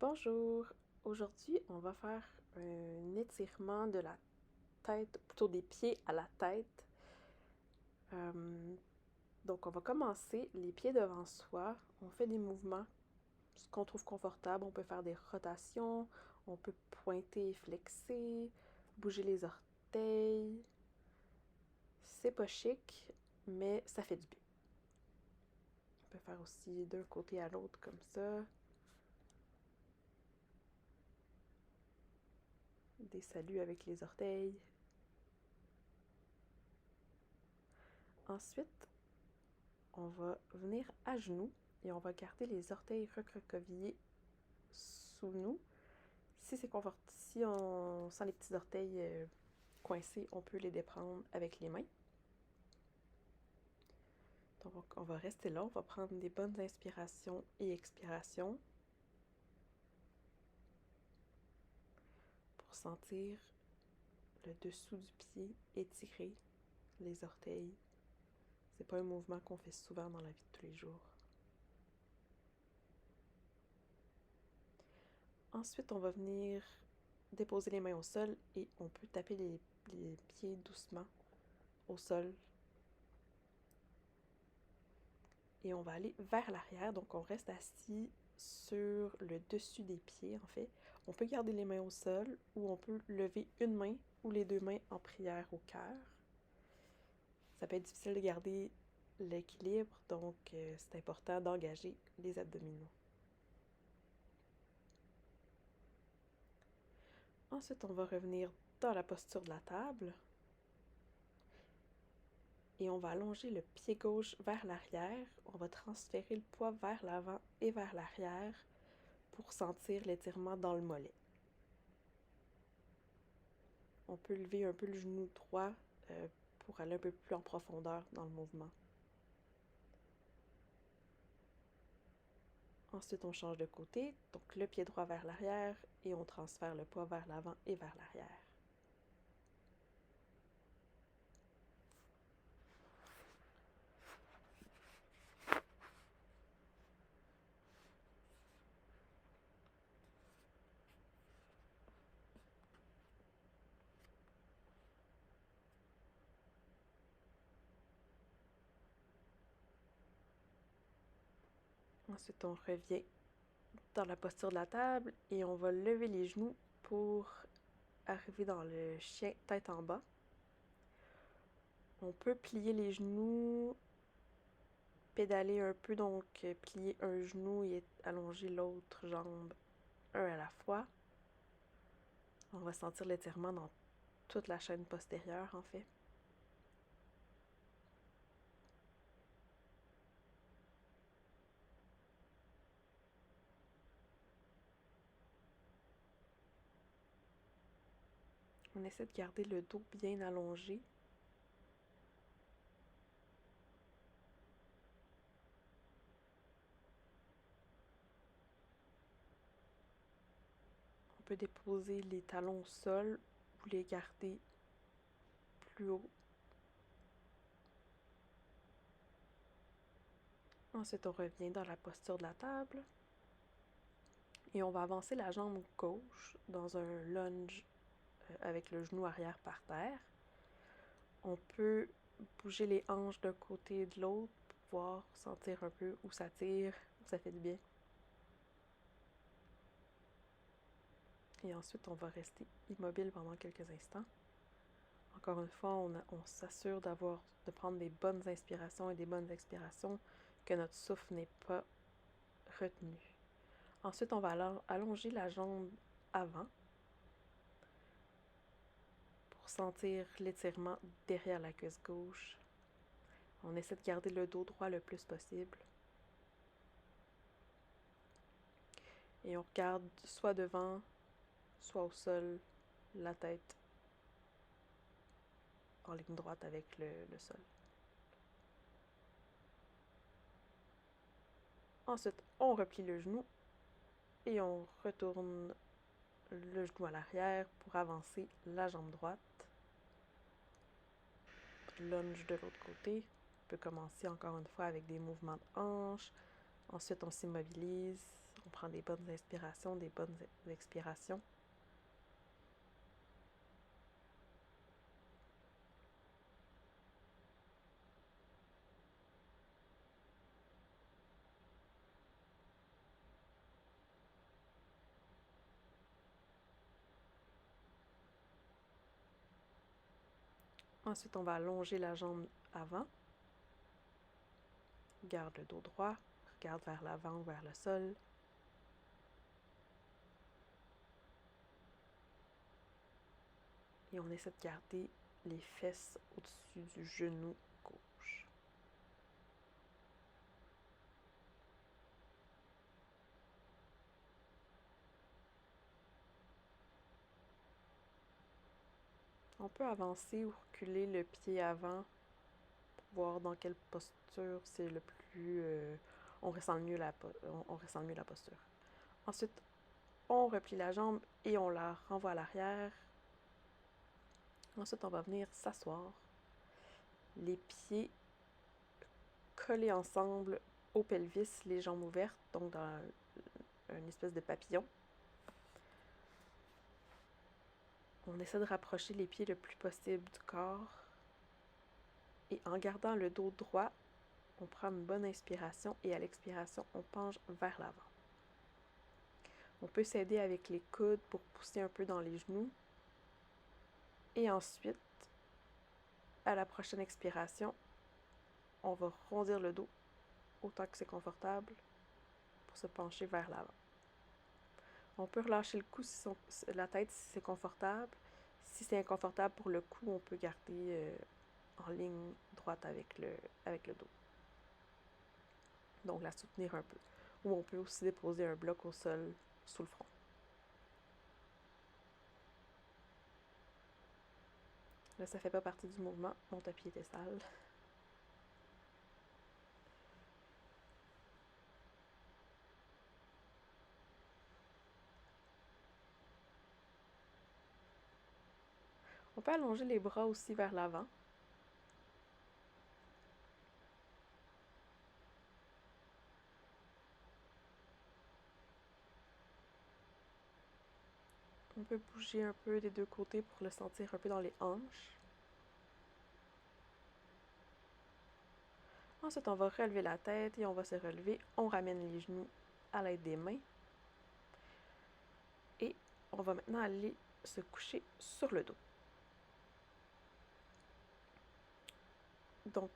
Bonjour! Aujourd'hui, on va faire un étirement de la tête, plutôt des pieds à la tête. Donc, on va commencer les pieds devant soi. On fait des mouvements, ce qu'on trouve confortable. On peut faire des rotations, on peut pointer et flexer, bouger les orteils. C'est pas chic, mais ça fait du bien. On peut faire aussi d'un côté à l'autre comme ça. Des saluts avec les orteils. Ensuite, on va venir à genoux et on va garder les orteils recroquevillés sous nous. Si c'est confortable, si on sent les petits orteils coincés, on peut les déprendre avec les mains. Donc, on va rester là, on va prendre des bonnes inspirations et expirations pour sentir le dessous du pied étirer, les orteils. C'est pas un mouvement qu'on fait souvent dans la vie de tous les jours. Ensuite, on va venir déposer les mains au sol et on peut taper les pieds doucement au sol. Et on va aller vers l'arrière, donc on reste assis sur le dessus des pieds en fait. On peut garder les mains au sol ou on peut lever une main ou les deux mains en prière au cœur. Ça peut être difficile de garder l'équilibre, donc c'est important d'engager les abdominaux. Ensuite, on va revenir dans la posture de la table. Et on va allonger le pied gauche vers l'arrière. On va transférer le poids vers l'avant et vers l'arrière pour sentir l'étirement dans le mollet. On peut lever un peu le genou droit pour aller un peu plus en profondeur dans le mouvement. Ensuite, on change de côté, donc le pied droit vers l'arrière et on transfère le poids vers l'avant et vers l'arrière. Ensuite, on revient dans la posture de la table et on va lever les genoux pour arriver dans le chien tête en bas. On peut plier les genoux, pédaler un peu, donc plier un genou et allonger l'autre jambe un à la fois. On va sentir l'étirement dans toute la chaîne postérieure en fait. On essaie de garder le dos bien allongé. On peut déposer les talons au sol ou les garder plus haut. Ensuite, on revient dans la posture de la table. Et on va avancer la jambe gauche dans un lunge avec le genou arrière par terre. On peut bouger les hanches d'un côté et de l'autre pour pouvoir sentir un peu où ça tire, où ça fait du bien. Et ensuite, on va rester immobile pendant quelques instants. Encore une fois, on s'assure de prendre des bonnes inspirations et des bonnes expirations, que notre souffle n'est pas retenu. Ensuite, on va allonger la jambe avant pour sentir l'étirement derrière la cuisse gauche. On essaie de garder le dos droit le plus possible. Et on regarde soit devant, soit au sol, la tête en ligne droite avec le sol. Ensuite, on replie le genou et on retourne le genou à l'arrière pour avancer la jambe droite. Lunge de l'autre côté. On peut commencer encore une fois avec des mouvements de hanche. Ensuite, on s'immobilise. On prend des bonnes inspirations, des bonnes expirations. Ensuite, on va allonger la jambe avant. Garde le dos droit. Regarde vers l'avant ou vers le sol. Et on essaie de garder les fesses au-dessus du genou gauche. On peut avancer ou reculer le pied avant pour voir dans quelle posture c'est le plus... on ressent le mieux la posture. Ensuite, on replie la jambe et on la renvoie à l'arrière. Ensuite, on va venir s'asseoir. Les pieds collés ensemble au pelvis, les jambes ouvertes, donc dans une espèce de papillon. On essaie de rapprocher les pieds le plus possible du corps. Et en gardant le dos droit, on prend une bonne inspiration et à l'expiration, on penche vers l'avant. On peut s'aider avec les coudes pour pousser un peu dans les genoux. Et ensuite, à la prochaine expiration, on va rondir le dos autant que c'est confortable pour se pencher vers l'avant. On peut relâcher le cou, la tête si c'est confortable. Si c'est inconfortable pour le cou, on peut garder en ligne droite avec le dos. Donc la soutenir un peu. Ou on peut aussi déposer un bloc au sol sous le front. Là, ça fait pas partie du mouvement. Mon tapis était sale. On peut allonger les bras aussi vers l'avant. On peut bouger un peu des deux côtés pour le sentir un peu dans les hanches. Ensuite, on va relever la tête et on va se relever. On ramène les genoux à l'aide des mains. Et on va maintenant aller se coucher sur le dos. Donc,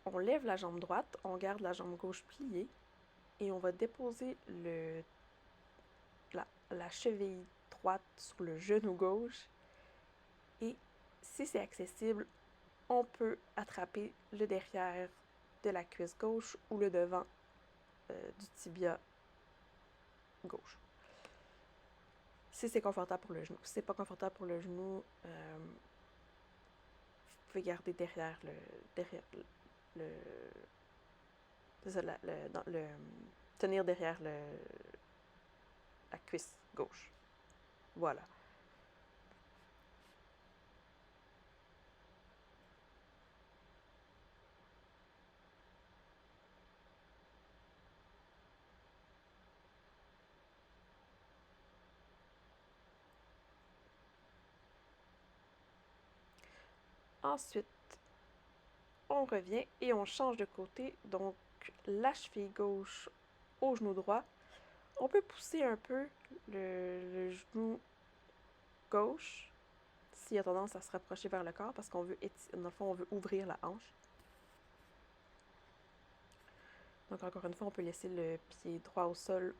on lève la jambe droite, on garde la jambe gauche pliée et on va déposer la cheville droite sur le genou gauche. Et si c'est accessible, on peut attraper le derrière de la cuisse gauche ou le devant du tibia gauche. Si c'est confortable pour le genou. Si c'est pas confortable pour le genou, vous pouvez garder tenir derrière la cuisse gauche. Voilà. Ensuite, on revient et on change de côté. Donc, la cheville gauche au genou droit. On peut pousser un peu le genou gauche s'il a tendance à se rapprocher vers le corps parce qu'on veut, dans le fond, on veut ouvrir la hanche. Donc, encore une fois, on peut laisser le pied droit au sol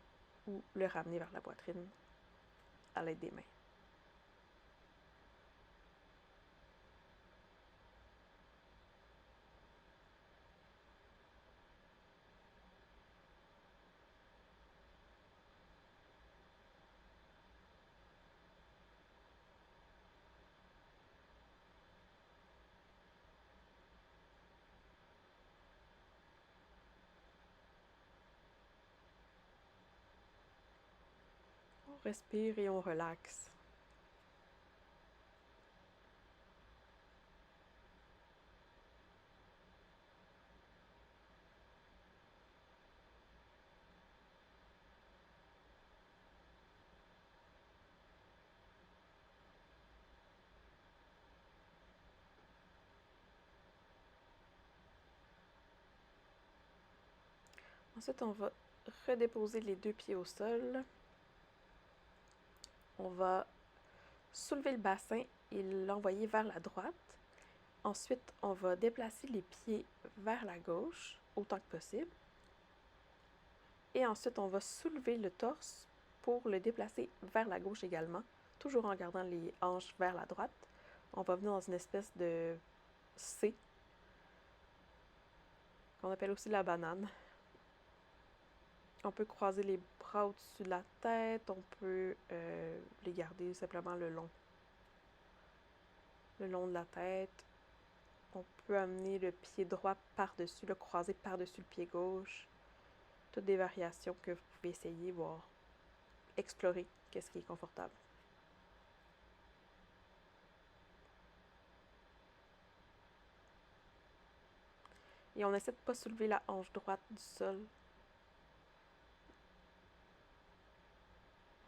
ou le ramener vers la poitrine à l'aide des mains. On respire et on relaxe. Ensuite, on va redéposer les deux pieds au sol. On va soulever le bassin et l'envoyer vers la droite. Ensuite, on va déplacer les pieds vers la gauche autant que possible. Et ensuite, on va soulever le torse pour le déplacer vers la gauche également, toujours en gardant les hanches vers la droite. On va venir dans une espèce de C, qu'on appelle aussi la banane. On peut croiser les bras au-dessus de la tête, on peut les garder simplement le long de la tête. On peut amener le pied droit par-dessus, le croiser par-dessus le pied gauche. Toutes des variations que vous pouvez essayer, voir, explorer qu'est-ce qui est confortable. Et on essaie de ne pas soulever la hanche droite du sol.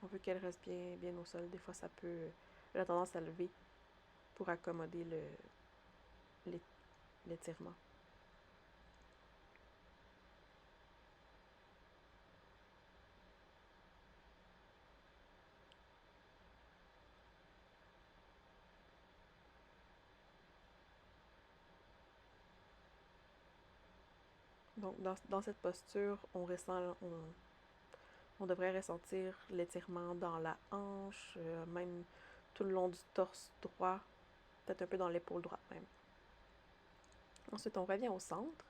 On veut qu'elle reste bien au sol. Des fois, ça peut... Elle a tendance à lever pour accommoder l'étirement. Donc, dans cette posture, on devrait ressentir l'étirement dans la hanche, même tout le long du torse droit, peut-être un peu dans l'épaule droite même. Ensuite, on revient au centre.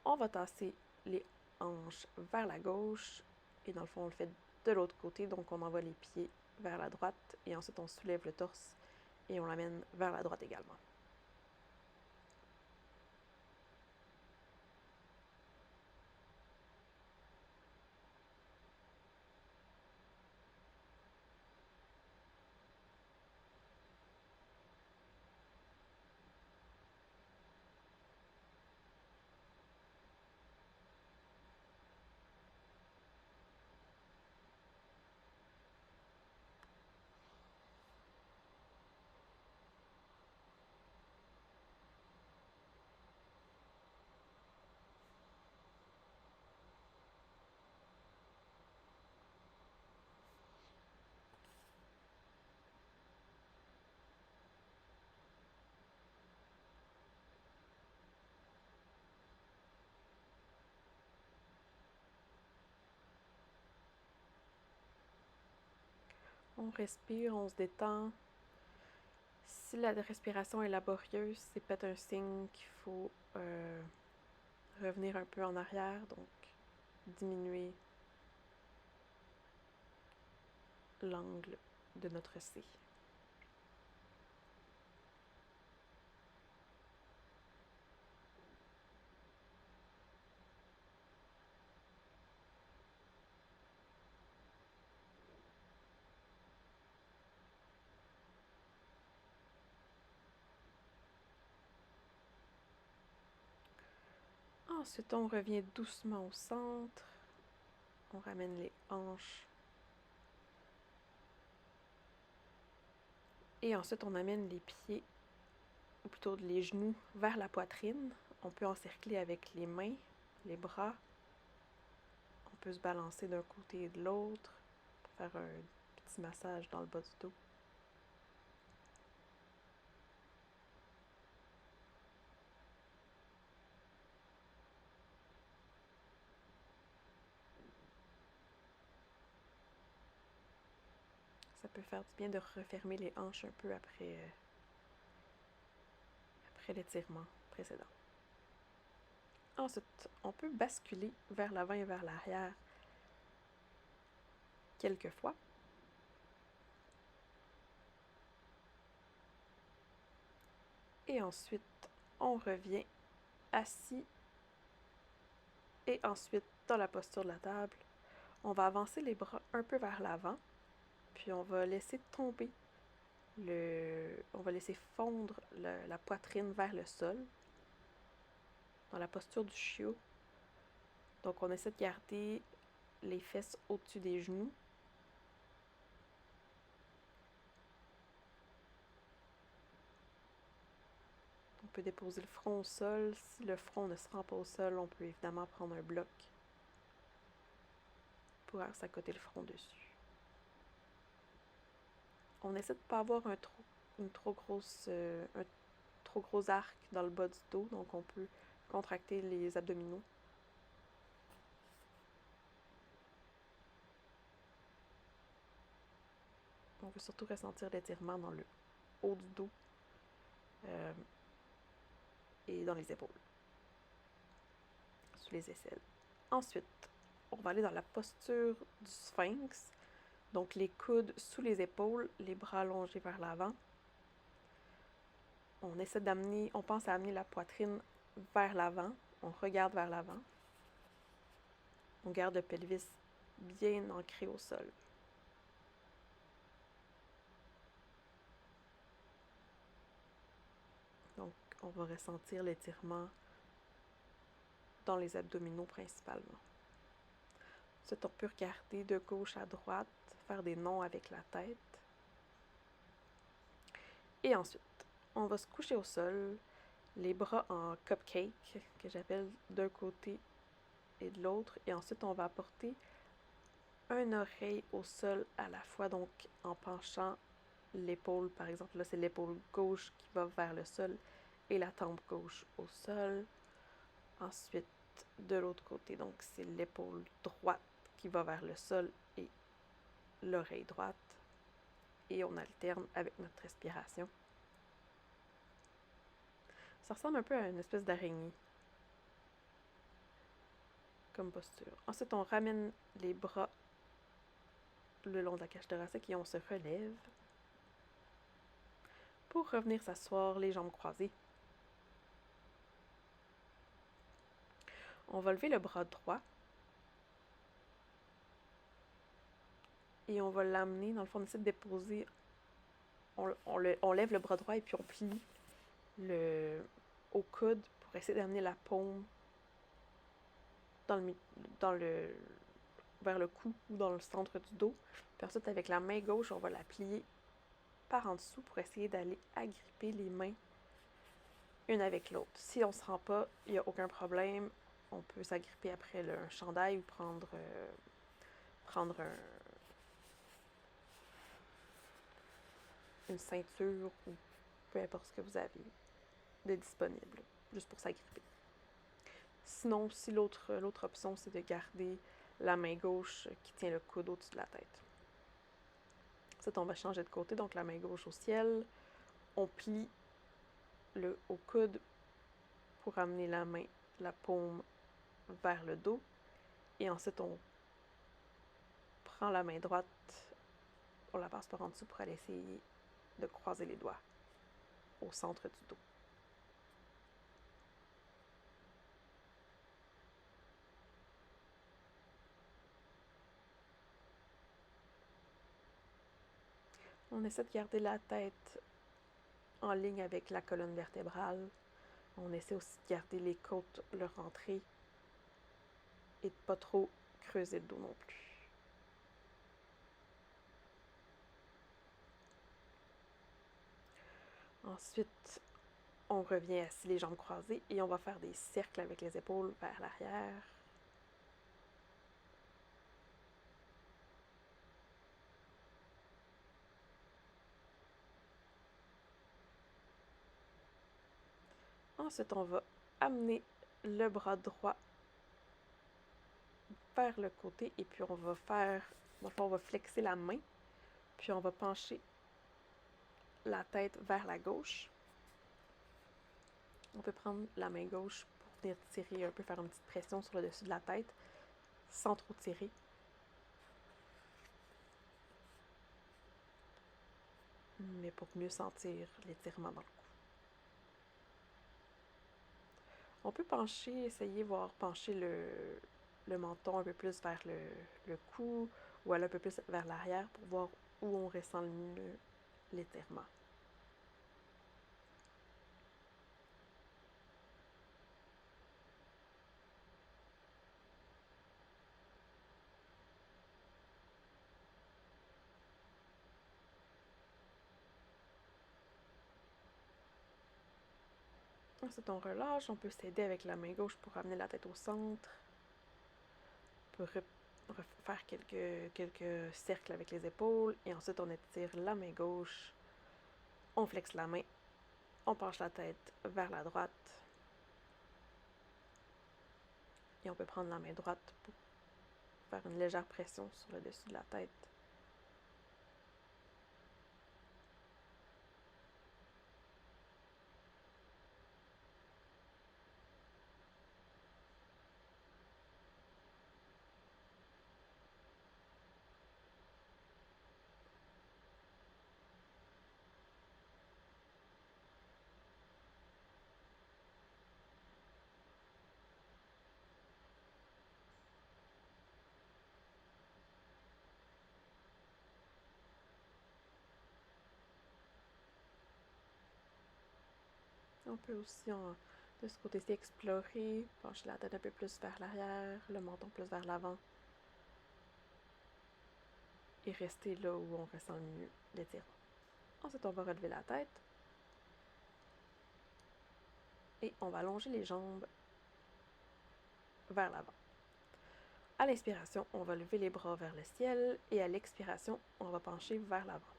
On va tasser les hanches vers la gauche et dans le fond, on le fait de l'autre côté. Donc, on envoie les pieds vers la droite et ensuite, on soulève le torse et on l'amène vers la droite également. On respire, on se détend. Si la respiration est laborieuse, c'est peut-être un signe qu'il faut revenir un peu en arrière, donc diminuer l'angle de notre C. Ensuite, on revient doucement au centre. On ramène les hanches. Et ensuite, on amène les pieds, ou plutôt les genoux, vers la poitrine. On peut encercler avec les mains, les bras. On peut se balancer d'un côté et de l'autre pour faire un petit massage dans le bas du dos. Ça peut faire du bien de refermer les hanches un peu après l'étirement précédent. Ensuite, on peut basculer vers l'avant et vers l'arrière quelques fois. Et ensuite, on revient assis et ensuite dans la posture de la table. On va avancer les bras un peu vers l'avant, puis on va laisser tomber on va laisser fondre la poitrine vers le sol dans la posture du chiot. Donc on essaie de garder les fesses au-dessus des genoux. On peut déposer le front au sol. Si le front ne se rend pas au sol, on peut évidemment prendre un bloc pour s'accoter le front dessus. On essaie de ne pas avoir un trop gros arc dans le bas du dos, donc on peut contracter les abdominaux. On veut surtout ressentir l'étirement dans le haut du dos et dans les épaules, sous les aisselles. Ensuite, on va aller dans la posture du sphinx. Donc les coudes sous les épaules, les bras allongés vers l'avant. On pense à amener la poitrine vers l'avant. On regarde vers l'avant. On garde le pelvis bien ancré au sol. Donc, on va ressentir l'étirement dans les abdominaux principalement. Ensuite, on peut regarder de gauche à droite, faire des nons avec la tête. Et ensuite, on va se coucher au sol, les bras en cupcake, que j'appelle d'un côté et de l'autre. Et ensuite, on va apporter une oreille au sol à la fois, donc en penchant l'épaule, par exemple. Là, c'est l'épaule gauche qui va vers le sol et la tempe gauche au sol. Ensuite, de l'autre côté, donc c'est l'épaule droite qui va vers le sol et l'oreille droite. Et on alterne avec notre respiration. Ça ressemble un peu à une espèce d'araignée comme posture. Ensuite, on ramène les bras le long de la cage thoracique et on se relève pour revenir s'asseoir les jambes croisées. On va lever le bras droit et on va l'amener. Dans le fond, on essaie de déposer. On lève le bras droit et puis on plie au coude pour essayer d'amener la paume vers le cou ou dans le centre du dos. Puis ensuite, avec la main gauche, on va la plier par en dessous pour essayer d'aller agripper les mains une avec l'autre. Si on ne se rend pas, il n'y a aucun problème. On peut s'agripper après un chandail ou prendre une ceinture ou peu importe ce que vous avez de disponible, juste pour s'agripper. Sinon, si l'autre option, c'est de garder la main gauche qui tient le coude au-dessus de la tête. Ensuite, on va changer de côté, donc la main gauche au ciel. On plie au coude pour amener la paume vers le dos. Et ensuite, on prend la main droite, on la passe par en dessous pour aller essayer de croiser les doigts au centre du dos. On essaie de garder la tête en ligne avec la colonne vertébrale. On essaie aussi de garder les côtes leur entrée et de pas trop creuser le dos non plus. Ensuite, on revient assis les jambes croisées et on va faire des cercles avec les épaules vers l'arrière. Ensuite, on va amener le bras droit vers le côté et puis on va flexer la main, puis on va pencher la tête vers la gauche. On peut prendre la main gauche pour venir tirer un peu, faire une petite pression sur le dessus de la tête, sans trop tirer. Mais pour mieux sentir l'étirement dans le cou. On peut pencher le menton un peu plus vers le cou ou aller un peu plus vers l'arrière pour voir où on ressent le mieux l'étirement. Ensuite, on relâche. On peut s'aider avec la main gauche pour amener la tête au centre. faire quelques cercles avec les épaules. Et ensuite, on étire la main gauche. On flexe la main. On penche la tête vers la droite. Et on peut prendre la main droite pour faire une légère pression sur le dessus de la tête. On peut aussi, de ce côté-ci, explorer, pencher la tête un peu plus vers l'arrière, le menton plus vers l'avant. Et rester là où on ressent le mieux l'étirement. Ensuite, on va relever la tête. Et on va allonger les jambes vers l'avant. À l'inspiration, on va lever les bras vers le ciel. Et à l'expiration, on va pencher vers l'avant.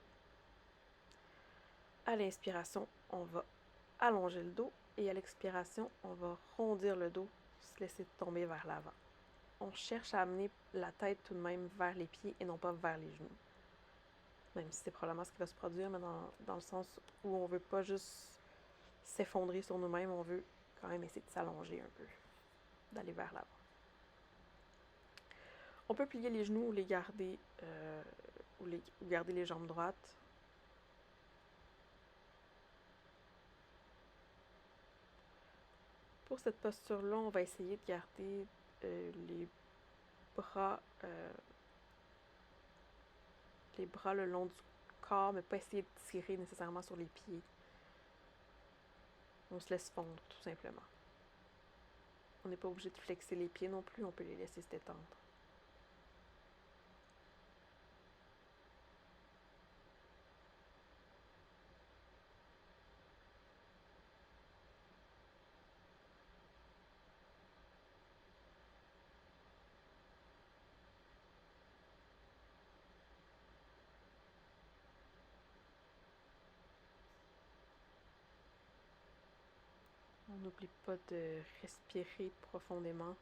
À l'inspiration, on va allonger le dos. Et à l'expiration, on va rondir le dos, se laisser tomber vers l'avant. On cherche à amener la tête tout de même vers les pieds et non pas vers les genoux. Même si c'est probablement ce qui va se produire, mais dans le sens où on veut pas juste s'effondrer sur nous-mêmes, on veut quand même essayer de s'allonger un peu, d'aller vers l'avant. On peut plier les genoux ou les garder, ou garder les jambes droites. Pour cette posture-là, on va essayer de garder les bras le long du corps, mais pas essayer de tirer nécessairement sur les pieds. On se laisse fondre, tout simplement. On n'est pas obligé de flexer les pieds non plus, on peut les laisser se détendre. On n'oublie pas de respirer profondément.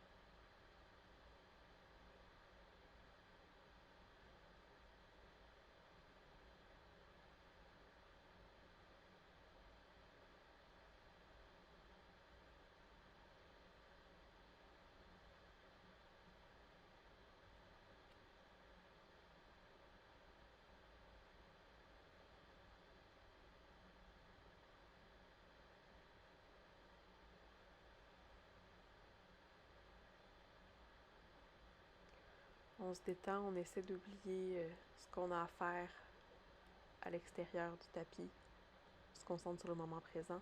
On se détend, on essaie d'oublier ce qu'on a à faire à l'extérieur du tapis. On se concentre sur le moment présent.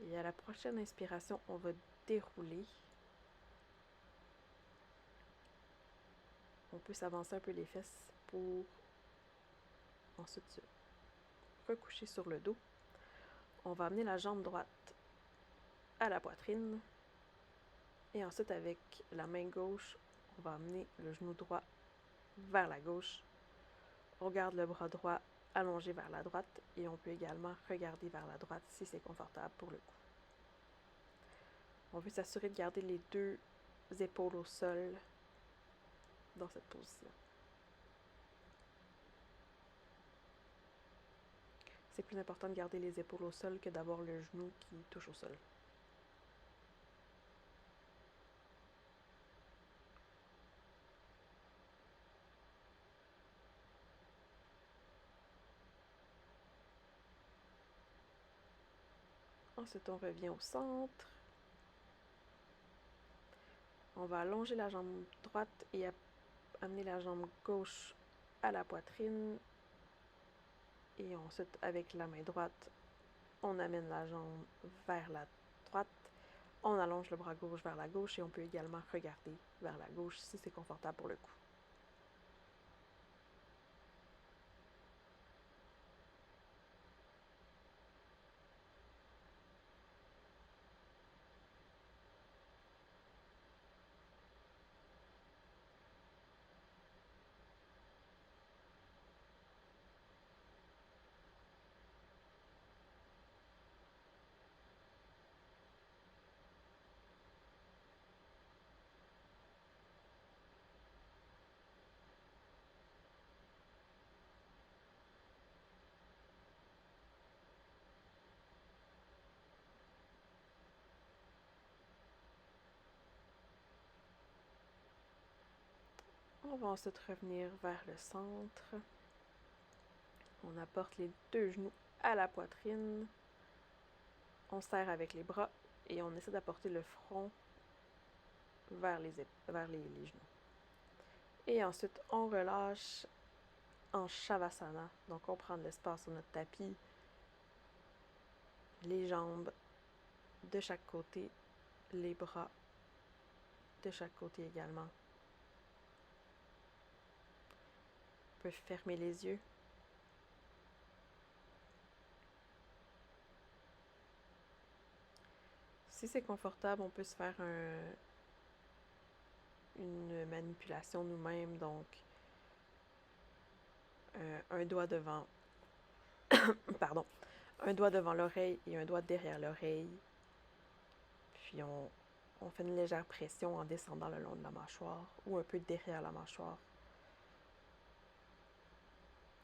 Et à la prochaine inspiration, on va dérouler. On peut s'avancer un peu les fesses pour ensuite se recoucher sur le dos. On va amener la jambe droite à la poitrine. Et ensuite, avec la main gauche, on va amener le genou droit vers la gauche. On garde le bras droit allongé vers la droite et on peut également regarder vers la droite si c'est confortable pour le coup. On veut s'assurer de garder les deux épaules au sol dans cette position. C'est plus important de garder les épaules au sol que d'avoir le genou qui touche au sol. Ensuite, on revient au centre. On va allonger la jambe droite et amener la jambe gauche à la poitrine. Et ensuite, avec la main droite, on amène la jambe vers la droite. On allonge le bras gauche vers la gauche et on peut également regarder vers la gauche si c'est confortable pour le coup. On va ensuite revenir vers le centre. On apporte les deux genoux à la poitrine. On serre avec les bras et on essaie d'apporter le front vers les genoux. Et ensuite, on relâche en Shavasana. Donc, on prend de l'espace sur notre tapis. Les jambes de chaque côté. Les bras de chaque côté également. On peut fermer les yeux. Si c'est confortable, on peut se faire une manipulation nous-mêmes. Donc, un doigt devant pardon, un doigt devant l'oreille et un doigt derrière l'oreille. Puis on fait une légère pression en descendant le long de la mâchoire ou un peu derrière la mâchoire.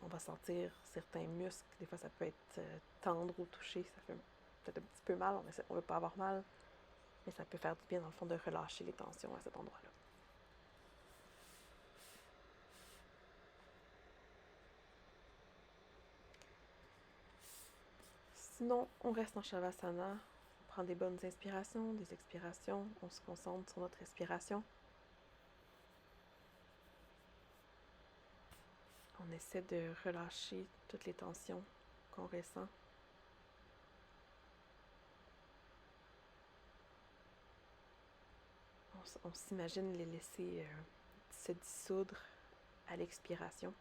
On va sentir certains muscles. Des fois, ça peut être tendre ou touché. Ça fait peut-être un petit peu mal. On ne veut pas avoir mal. Mais ça peut faire du bien, dans le fond, de relâcher les tensions à cet endroit-là. Sinon, on reste en Shavasana. On prend des bonnes inspirations, des expirations. On se concentre sur notre respiration. On essaie de relâcher toutes les tensions qu'on ressent. On s'imagine les laisser se dissoudre à l'expiration.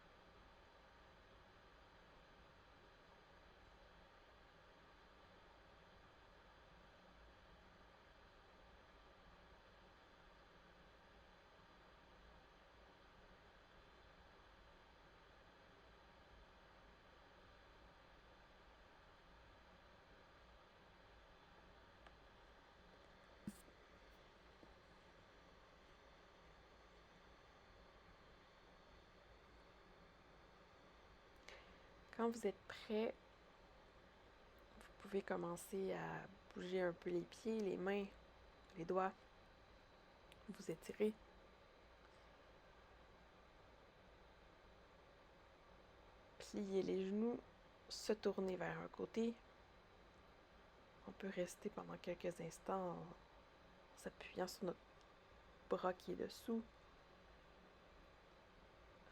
Quand vous êtes prêt, vous pouvez commencer à bouger un peu les pieds, les mains, les doigts. Vous étirez. Plier les genoux, se tourner vers un côté. On peut rester pendant quelques instants en s'appuyant sur notre bras qui est dessous.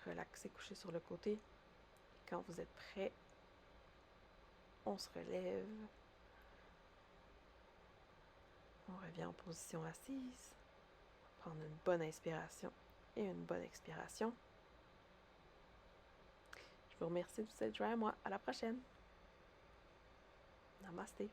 Relaxer, coucher sur le côté. Et quand vous êtes prêt, on se relève. On revient en position assise. Prendre une bonne inspiration et une bonne expiration. Je vous remercie de vous être joints à moi. À la prochaine. Namasté.